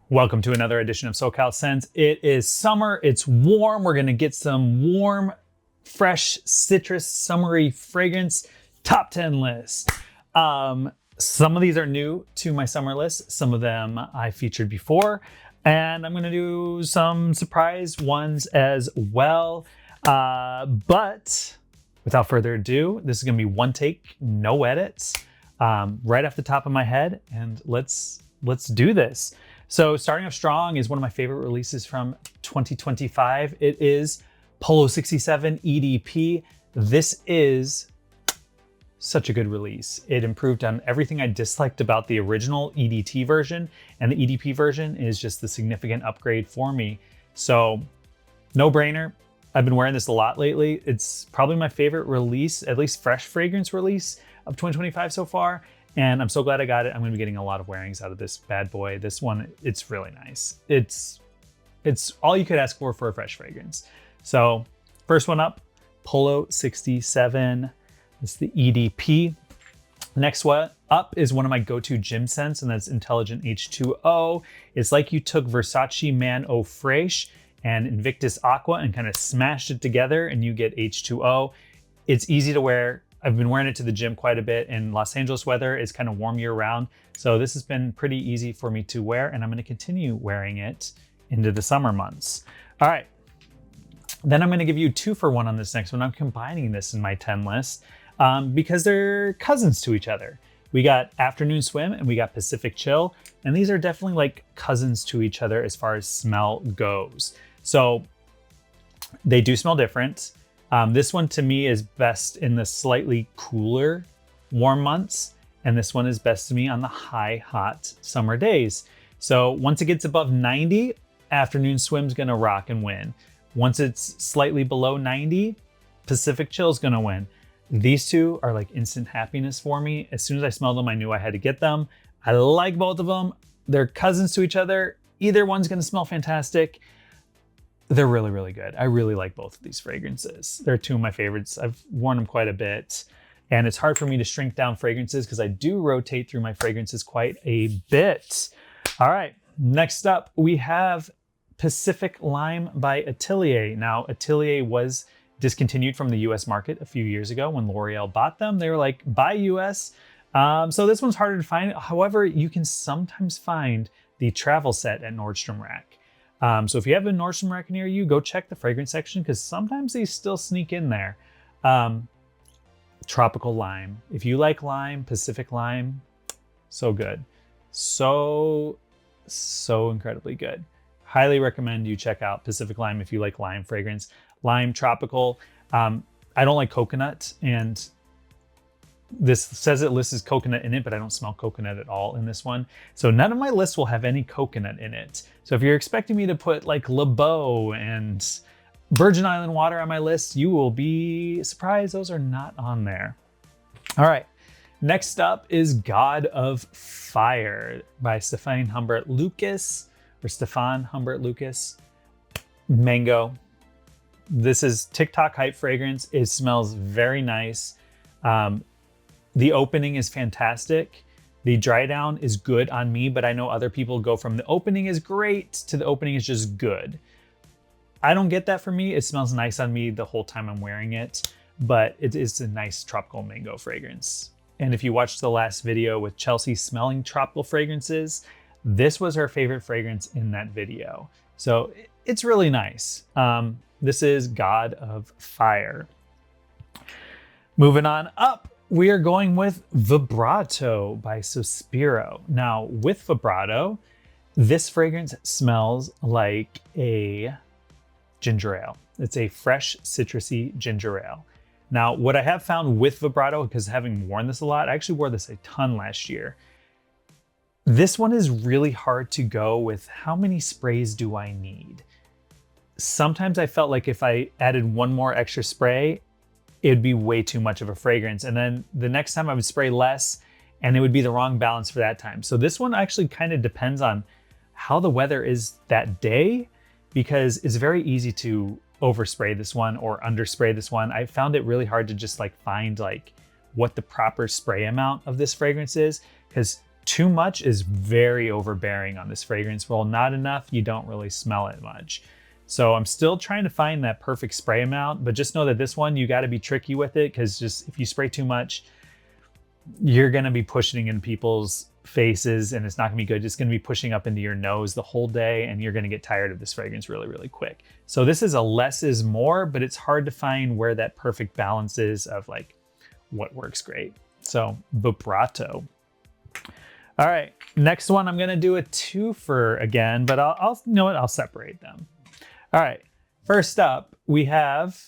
Welcome to another edition of SoCal Scents. It is summer, it's warm. We're gonna get some warm, fresh, citrus, summery fragrance top 10 list. Some of these are new to my summer list. Some of them I featured before, and I'm gonna do some surprise ones as well. But without further ado, this is gonna be one take, no edits, right off the top of my head, and let's do this. So starting off strong is one of my favorite releases from 2025. It is Polo 67 EDP. This is such a good release. It improved on everything I disliked about the original EDT version, and the EDP version is just the significant upgrade for me. So no brainer. I've been wearing this a lot lately. It's probably my favorite release, at least fresh fragrance release of 2025 so far. And I'm so glad I got it. I'm gonna be getting a lot of wearings out of this bad boy. This one, it's really nice. It's all you could ask for a fresh fragrance. So first one up, Polo 67. It's the EDP. Next one up is one of my go-to gym scents, and that's Intelligent H2O. It's like you took Versace Man Eau Fraiche and Invictus Aqua and kind of smashed it together and you get H2O. It's easy to wear. I've been wearing it to the gym quite a bit, and Los Angeles weather is kind of warm year round. So this has been pretty easy for me to wear, and I'm gonna continue wearing it into the summer months. All right, then I'm gonna give you 2 for 1 on this next one. I'm combining this in my 10 list because they're cousins to each other. We got Afternoon Swim and we got Pacific Chill, and these are definitely like cousins to each other as far as smell goes. So they do smell different. This one to me is best in the slightly cooler, warm months, and this one is best to me on the high, hot summer days. So once it gets above 90, Afternoon Swim's gonna rock and win. Once it's slightly below 90, Pacific Chill's gonna win. These two are like instant happiness for me. As soon as I smelled them, I knew I had to get them. I like both of them. They're cousins to each other. Either one's gonna smell fantastic. They're really, really good. I really like both of these fragrances. They're 2 of my favorites. I've worn them quite a bit, and it's hard for me to shrink down fragrances because I do rotate through my fragrances quite a bit. All right, next up, we have Pacific Lime by Atelier. Now, Atelier was discontinued from the US market a few years ago when L'Oreal bought them. They were like, buy US. So this one's harder to find. However, you can sometimes find the travel set at Nordstrom Rack. So if you have a Nordstrom Rack near you, go check the fragrance section because sometimes they still sneak in there. Tropical Lime. If you like lime, Pacific Lime, so good. So incredibly good. Highly recommend you check out Pacific Lime if you like lime fragrance. Lime, tropical. I don't like coconut, and this says it lists coconut in it, but I don't smell coconut at all in this one. So none of my lists will have any coconut in it. So if you're expecting me to put like Le Beau and Virgin Island water on my list, you will be surprised those are not on there. All right, next up is God of Fire by Stéphane Humbert Lucas, or Stéphane Humbert Lucas. Mango. This is TikTok hype fragrance. It smells very nice. The opening is fantastic. The dry down is good on me, but I know other people go from the opening is great to the opening is just good. I don't get that for me. It smells nice on me the whole time I'm wearing it, but it is a nice tropical mango fragrance. And if you watched the last video with Chelsea smelling tropical fragrances, this was her favorite fragrance in that video. So it's really nice. This is God of Fire. Moving on up, we are going with Vibrato by Sospiro. Now, with Vibrato, this fragrance smells like a ginger ale. It's a fresh, citrusy ginger ale. Now, what I have found with Vibrato, because having worn this a lot, I actually wore this a ton last year. This one is really hard to go with how many sprays do I need? Sometimes I felt like if I added one more extra spray, it'd be way too much of a fragrance. And then the next time I would spray less and it would be the wrong balance for that time. So this one actually kind of depends on how the weather is that day, because it's very easy to overspray this one or underspray this one. I found it really hard to just like find like what the proper spray amount of this fragrance is, because too much is very overbearing on this fragrance. Well, not enough, you don't really smell it much. So I'm still trying to find that perfect spray amount, but just know that this one, you got to be tricky with it, because just if you spray too much, you're going to be pushing in people's faces and it's not going to be good. It's going to be pushing up into your nose the whole day and you're going to get tired of this fragrance really, really quick. So this is a less is more, but it's hard to find where that perfect balance is of like what works great. So Vibrato. All right, next one, I'm going to do a twofer again, but I'll you know what? I'll separate them. All right, first up, we have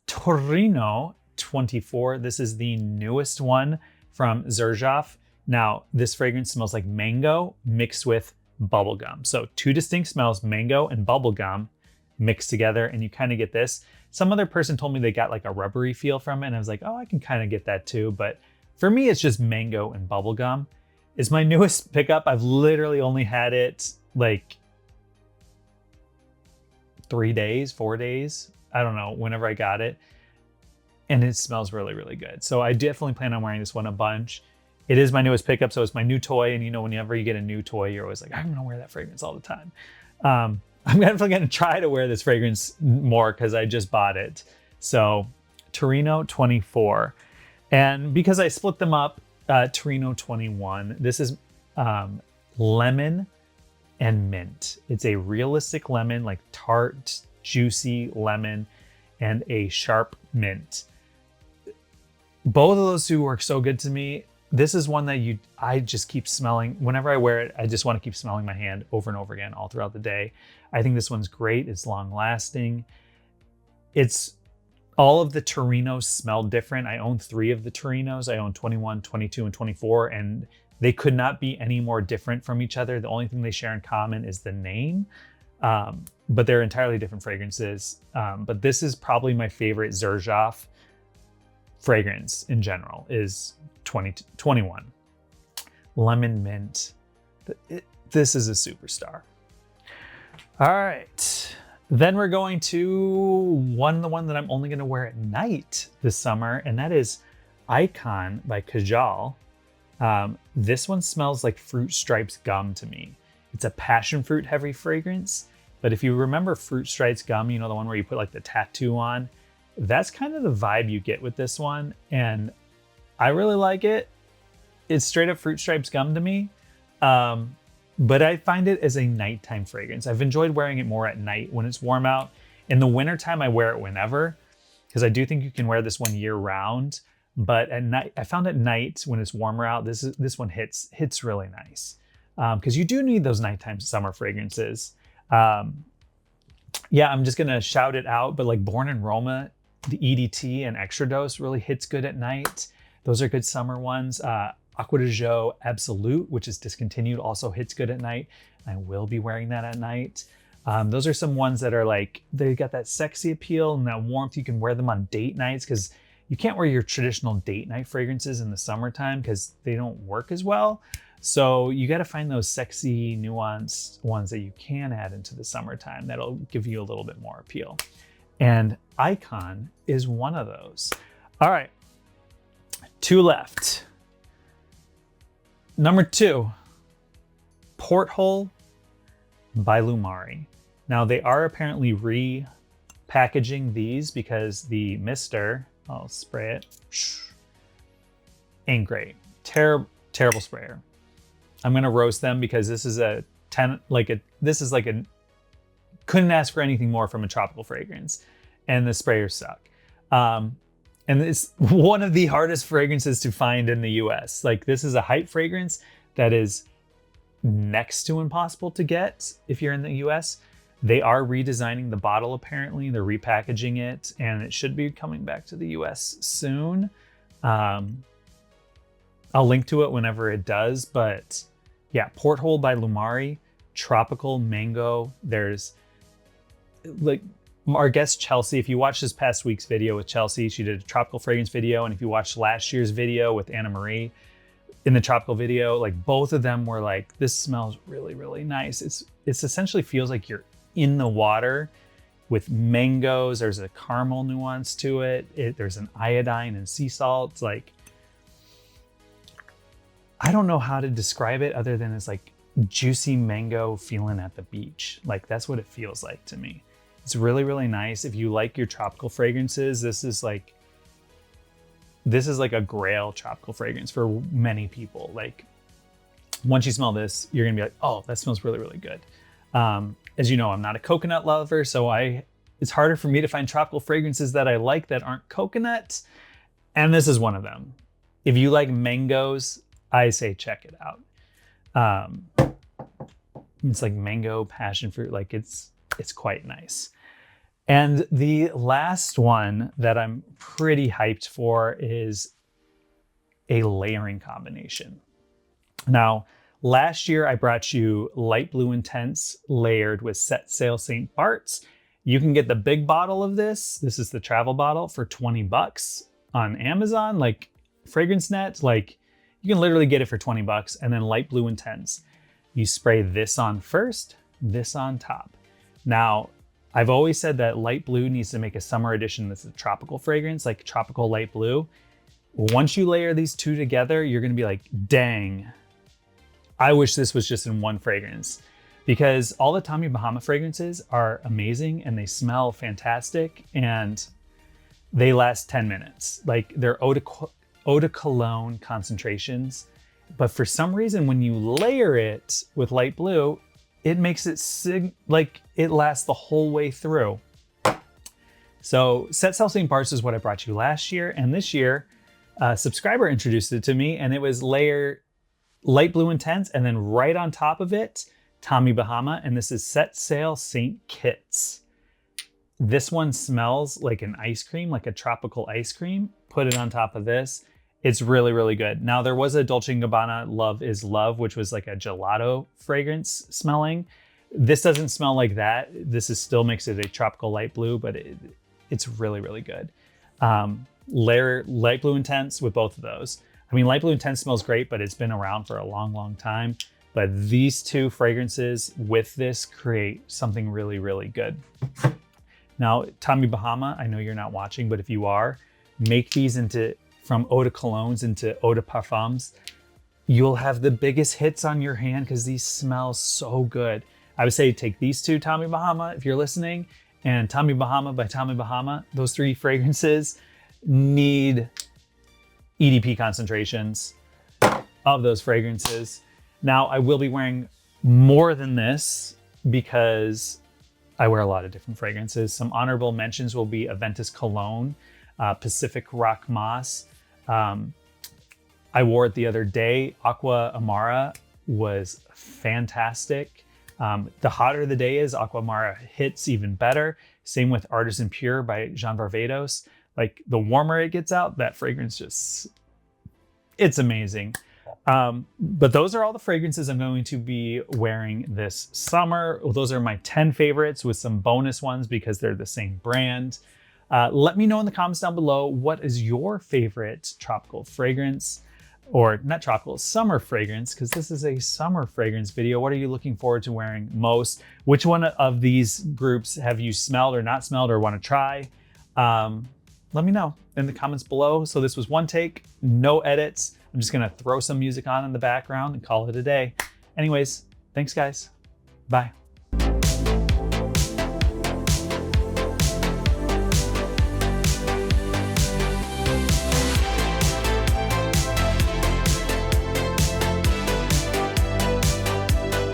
Torino 24. This is the newest one from Xerjoff. Now, this fragrance smells like mango mixed with bubblegum. So two distinct smells, mango and bubblegum mixed together, and you kind of get this. Some other person told me they got like a rubbery feel from it, and I was like, oh, I can kind of get that too. But for me, it's just mango and bubblegum. It's my newest pickup. I've literally only had it like 3 days, 4 days. I don't know, whenever I got it. And it smells really, really good. So I definitely plan on wearing this one a bunch. It is my newest pickup, so it's my new toy. And you know, whenever you get a new toy, you're always like, I'm gonna wear that fragrance all the time. I'm definitely gonna try to wear this fragrance more because I just bought it. So Torino 24. And because I split them up, Torino 21, this is lemon and mint. It's a realistic lemon, like tart, juicy lemon, and a sharp mint. Both of those two work so good to me. This is one that I just keep smelling. Whenever I wear it, I just want to keep smelling my hand over and over again all throughout the day. I think this one's great. It's long lasting. It's all of the Torinos smell different. I own 3 of the Torinos. I own 21, 22, and 24, and they could not be any more different from each other. The only thing they share in common is the name, but they're entirely different fragrances. But this is probably my favorite Xerjoff fragrance in general, is 21. Lemon mint. This is a superstar. All right. Then we're going to the one that I'm only going to wear at night this summer, and that is Aican by Kajal. This one smells like Fruit Stripes gum to me. It's a passion fruit heavy fragrance, but if you remember Fruit Stripes gum, you know, the one where you put like the tattoo on, that's kind of the vibe you get with this one, and I really like it. It's straight up Fruit Stripes gum to me. But I find it as a nighttime fragrance. I've enjoyed wearing it more at night when it's warm out. In the wintertime, I wear it whenever, because I do think you can wear this one year round. But at night, I found at night when it's warmer out, this one hits really nice. Because you do need those nighttime summer fragrances. Yeah, I'm just gonna shout it out, but like Born in Roma, the EDT and Extra Dose really hits good at night. Those are good summer ones. Aqua de Jo Absolute, which is discontinued, also hits good at night. I will be wearing that at night. Those are some ones that are like, they got that sexy appeal and that warmth. You can wear them on date nights, because you can't wear your traditional date night fragrances in the summertime because they don't work as well. So you got to find those sexy, nuanced ones that you can add into the summertime that'll give you a little bit more appeal. And Aican is one of those. All right, 2 left. Number 2, Porthole by Loumari. Now they are apparently repackaging these because the mister, I'll spray it, ain't great. Terrible sprayer. I'm gonna roast them because this is couldn't ask for anything more from a tropical fragrance, and the sprayers suck. And it's one of the hardest fragrances to find in the US. Like, this is a hype fragrance that is next to impossible to get if you're in the US. They are redesigning the bottle, apparently. They're repackaging it, and it should be coming back to the US soon. I'll link to it whenever it does, but yeah, Porthole by Loumari, tropical mango. There's like, our guest Chelsea, if you watch this past week's video with Chelsea, she did a tropical fragrance video. And if you watched last year's video with Anna Marie in the tropical video, like both of them were like, this smells really, really nice. It's essentially feels like you're in the water with mangoes. There's a caramel nuance to it. There's an iodine and sea salt. Like, don't know how to describe it other than it's like juicy mango feeling at the beach. Like that's what it feels like to me. It's really, really nice. If you like your tropical fragrances, this is like a grail tropical fragrance for many people. Like once you smell this, you're gonna be like, oh, that smells really, really good. As you know, I'm not a coconut lover, so it's harder for me to find tropical fragrances that I like that aren't coconut. And this is one of them. If you like mangoes, I say check it out. It's like mango, passion fruit, like it's quite nice. And the last one that I'm pretty hyped for is a layering combination. Now, last year I brought you Light Blue Intense layered with Set Sail St. Bart's. You can get the big bottle of this. This is the travel bottle for $20 on Amazon, like FragranceNet. Like you can literally get it for $20, and then Light Blue Intense. You spray this on first, this on top. Now, I've always said that light blue needs to make a summer edition that's a tropical fragrance, like tropical light blue. Once you layer these two together, you're gonna be like, dang, I wish this was just in one fragrance. Because all the Tommy Bahama fragrances are amazing and they smell fantastic and they last 10 minutes. Like they're eau de cologne concentrations. But for some reason, when you layer it with light blue, it makes it like it lasts the whole way through. So Set Sail St. Bart's is what I brought you last year. And this year, a subscriber introduced it to me and it was layer Light Blue Intense and then right on top of it, Tommy Bahama. And this is Set Sail St. Kitts. This one smells like an ice cream, like a tropical ice cream. Put it on top of this. It's really, really good. Now there was a Dolce & Gabbana Love is Love, which was like a gelato fragrance smelling. This doesn't smell like that. This still makes it a tropical light blue, but it's really, really good. Layer Light Blue Intense with both of those. I mean, Light Blue Intense smells great, but it's been around for a long, long time. But these two fragrances with this create something really, really good. Now, Tommy Bahama, I know you're not watching, but if you are, make these from eau de colognes into eau de parfums. You'll have the biggest hits on your hand because these smell so good. I would say take these two, Tommy Bahama, if you're listening, and Tommy Bahama by Tommy Bahama. Those three fragrances need EDP concentrations of those fragrances. Now, I will be wearing more than this because I wear a lot of different fragrances. Some honorable mentions will be Aventus Cologne, Pacific Rock Moss. I wore it the other day. Aqua Amara was fantastic. The hotter the day is, Aqua Amara hits even better. Same with Artisan Pure by Jean Varvatos. Like the warmer it gets out, that fragrance it's amazing. But those are all the fragrances I'm going to be wearing this summer. Those are my 10 favorites with some bonus ones because they're the same brand. Let me know in the comments down below, what is your favorite tropical fragrance, or not tropical, summer fragrance, because this is a summer fragrance video. What are you looking forward to wearing most? Which one of these groups have you smelled or not smelled or want to try? Let me know in the comments below. So this was one take, no edits. I'm just gonna throw some music on in the background and call it a day. Anyways, thanks guys. Bye.